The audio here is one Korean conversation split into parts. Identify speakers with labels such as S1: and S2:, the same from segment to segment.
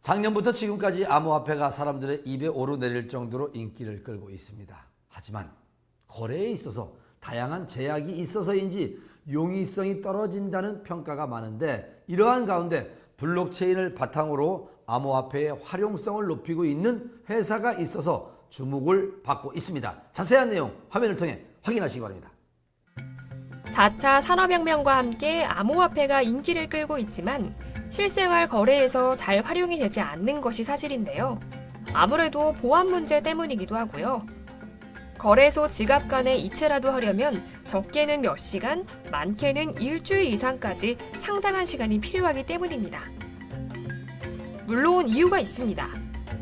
S1: 작년부터 지금까지 암호화폐가 사람들의 입에 오르내릴 정도로 인기를 끌고 있습니다. 하지만 거래에 있어서 다양한 제약이 있어서인지 용이성이 떨어진다는 평가가 많은데, 이러한 가운데 블록체인을 바탕으로 암호화폐의 활용성을 높이고 있는 회사가 있어서 주목을 받고 있습니다. 자세한 내용 화면을 통해 확인하시기 바랍니다.
S2: 4차 산업혁명과 함께 암호화폐가 인기를 끌고 있지만 실생활 거래에서 잘 활용이 되지 않는 것이 사실인데요. 아무래도 보안 문제 때문이기도 하고요. 거래소 지갑 간의 이체라도 하려면 적게는 몇 시간, 많게는 일주일 이상까지 상당한 시간이 필요하기 때문입니다. 물론 이유가 있습니다.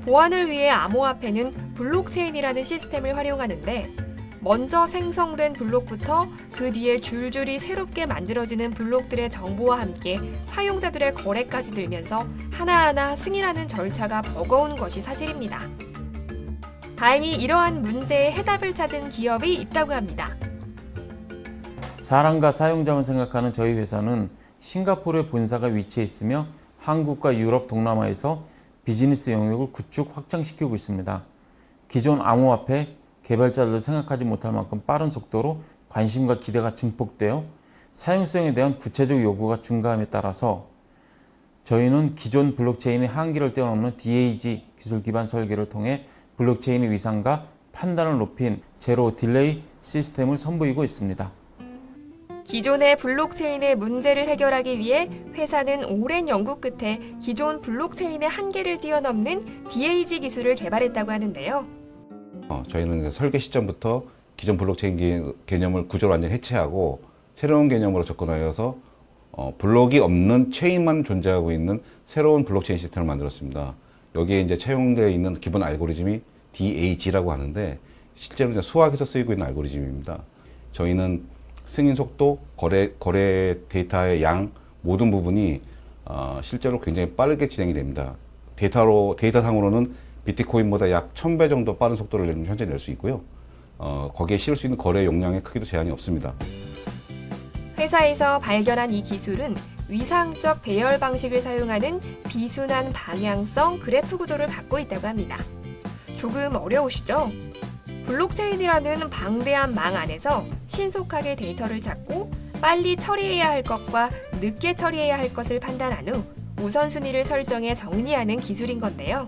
S2: 보안을 위해 암호화폐는 블록체인이라는 시스템을 활용하는데, 먼저 생성된 블록부터 그 뒤에 줄줄이 새롭게 만들어지는 블록들의 정보와 함께 사용자들의 거래까지 들면서 하나하나 승인하는 절차가 버거운 것이 사실입니다. 다행히 이러한 문제에 해답을 찾은 기업이 있다고 합니다.
S3: 사람과 사용자만 생각하는 저희 회사는 싱가포르에 본사가 위치해 있으며 한국과 유럽, 동남아에서 비즈니스 영역을 구축 확장시키고 있습니다. 기존 암호화폐 개발자들도 생각하지 못할 만큼 빠른 속도로 관심과 기대가 증폭되어 사용성에 대한 구체적 요구가 증가함에 따라서 저희는 기존 블록체인의 한계를 뛰어넘는 DAG 기술 기반 설계를 통해 블록체인의 위상과 판단을 높인 제로 딜레이 시스템을 선보이고 있습니다.
S2: 기존의 블록체인의 문제를 해결하기 위해 회사는 오랜 연구 끝에 기존 블록체인의 한계를 뛰어넘는 DAG 기술을 개발했다고 하는데요.
S4: 저희는 설계 시점부터 기존 블록체인 개념을 구조를 완전히 해체하고 새로운 개념으로 접근하여서 블록이 없는 체인만 존재하고 있는 새로운 블록체인 시스템을 만들었습니다. 여기에 이제 차용되어 있는 기본 알고리즘이 DAG라고 하는데, 실제로 이제 수학에서 쓰이고 있는 알고리즘입니다. 저희는 승인 속도, 거래 데이터의 양, 모든 부분이 실제로 굉장히 빠르게 진행이 됩니다. 데이터상으로는 비트코인보다 약 1000배 정도 빠른 속도를 현재 낼 수 있고요. 거기에 실을 수 있는 거래 용량의 크기도 제한이 없습니다.
S2: 회사에서 발견한 이 기술은 위상적 배열 방식을 사용하는 비순환 방향성 그래프 구조를 갖고 있다고 합니다. 조금 어려우시죠? 블록체인이라는 방대한 망 안에서 신속하게 데이터를 찾고 빨리 처리해야 할 것과 늦게 처리해야 할 것을 판단한 후 우선순위를 설정해 정리하는 기술인 건데요.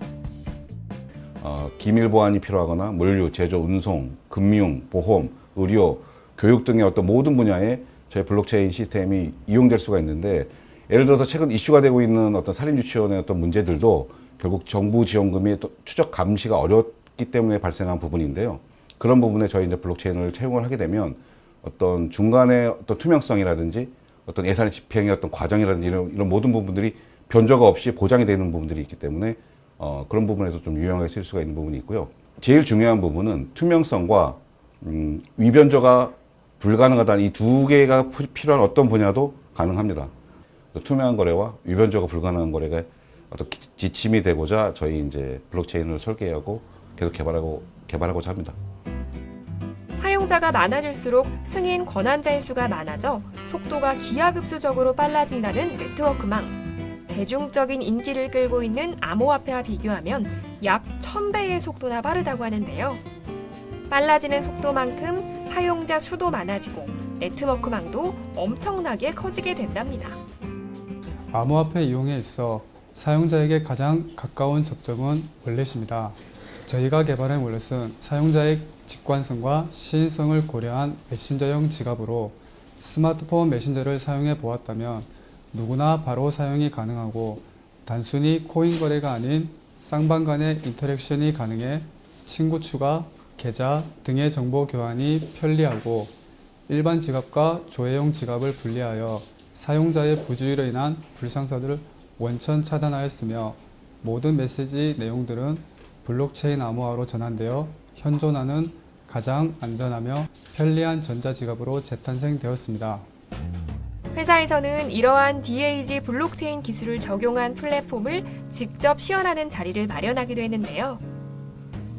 S4: 기밀 보안이 필요하거나 물류, 제조, 운송, 금융, 보험, 의료, 교육 등의 어떤 모든 분야에 저희 블록체인 시스템이 이용될 수가 있는데, 예를 들어서 최근 이슈가 되고 있는 어떤 살인 유치원의 어떤 문제들도 결국 정부 지원금이 또 추적 감시가 어렵기 때문에 발생한 부분인데요. 그런 부분에 저희 이제 블록체인을 채용을 하게 되면 어떤 중간에 어떤 투명성이라든지 어떤 예산 집행의 어떤 과정이라든지 이런 모든 부분들이 변조가 없이 보장이 되는 부분들이 있기 때문에 그런 부분에서 좀 유용하게 쓸 수가 있는 부분이 있고요. 제일 중요한 부분은 투명성과 위변조가 불가능하다는 이 두 개가 필요한 어떤 분야도 가능합니다. 투명한 거래와 위변조가 불가능한 거래가 어떤 지침이 되고자 저희 이제 블록체인을 설계하고 계속 개발하고자 합니다.
S2: 사용자가 많아질수록 승인 권한자의 수가 많아져 속도가 기하급수적으로 빨라진다는 네트워크망. 대중적인 인기를 끌고 있는 암호화폐와 비교하면 약 1000배의 속도나 빠르다고 하는데요. 빨라지는 속도만큼 사용자 수도 많아지고 네트워크망도 엄청나게 커지게 된답니다.
S5: 암호화폐 이용에 있어 사용자에게 가장 가까운 접점은 월렛입니다. 저희가 개발한 월렛은 사용자의 직관성과 시인성을 고려한 메신저형 지갑으로 스마트폰 메신저를 사용해 보았다면 누구나 바로 사용이 가능하고, 단순히 코인 거래가 아닌 쌍방 간의 인터랙션이 가능해 친구 추가, 계좌 등의 정보 교환이 편리하고, 일반 지갑과 조회용 지갑을 분리하여 사용자의 부주의로 인한 불상사들을 원천 차단하였으며, 모든 메시지 내용들은 블록체인 암호화로 전환되어 현존하는 가장 안전하며 편리한 전자지갑으로 재탄생되었습니다.
S2: 회사에서는 이러한 DAG 블록체인 기술을 적용한 플랫폼을 직접 시연하는 자리를 마련하기도 했는데요.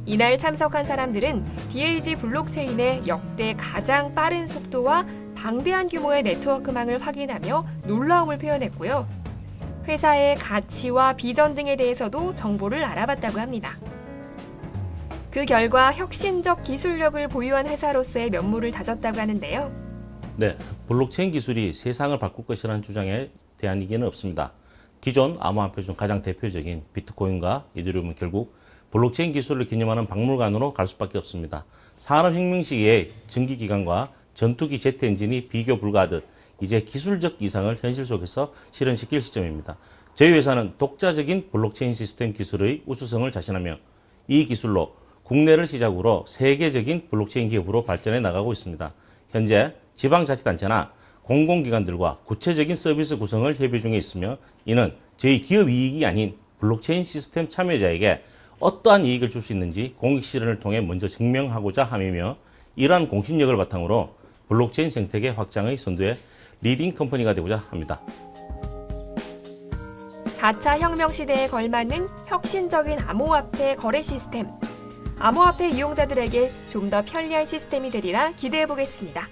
S2: 이날 참석한 사람들은 DAG 블록체인의 역대 가장 빠른 속도와 방대한 규모의 네트워크망을 확인하며 놀라움을 표현했고요. 회사의 가치와 비전 등에 대해서도 정보를 알아봤다고 합니다. 그 결과 혁신적 기술력을 보유한 회사로서의 면모를 다졌다고 하는데요.
S6: 네, 블록체인 기술이 세상을 바꿀 것이라는 주장에 대한 이견은 없습니다. 기존 암호화폐 중 가장 대표적인 비트코인과 이더리움은 결국 블록체인 기술을 기념하는 박물관으로 갈 수밖에 없습니다. 산업혁명 시기의 전기기관과 전투기 제트 엔진이 비교 불가하듯 이제 기술적 이상을 현실 속에서 실현시킬 시점입니다. 저희 회사는 독자적인 블록체인 시스템 기술의 우수성을 자신하며 이 기술로 국내를 시작으로 세계적인 블록체인 기업으로 발전해 나가고 있습니다. 현재 지방자치단체나 공공기관들과 구체적인 서비스 구성을 협의 중에 있으며 이는 저희 기업 이익이 아닌 블록체인 시스템 참여자에게 어떠한 이익을 줄 수 있는지 공익 실현을 통해 먼저 증명하고자 함이며 이러한 공신력을 바탕으로 블록체인 생태계 확장의 선두에 리딩 컴퍼니가 되고자 합니다.
S2: 4차 혁명 시대에 걸맞는 혁신적인 암호화폐 거래 시스템. 암호화폐 이용자들에게 좀 더 편리한 시스템이 되리라 기대해 보겠습니다.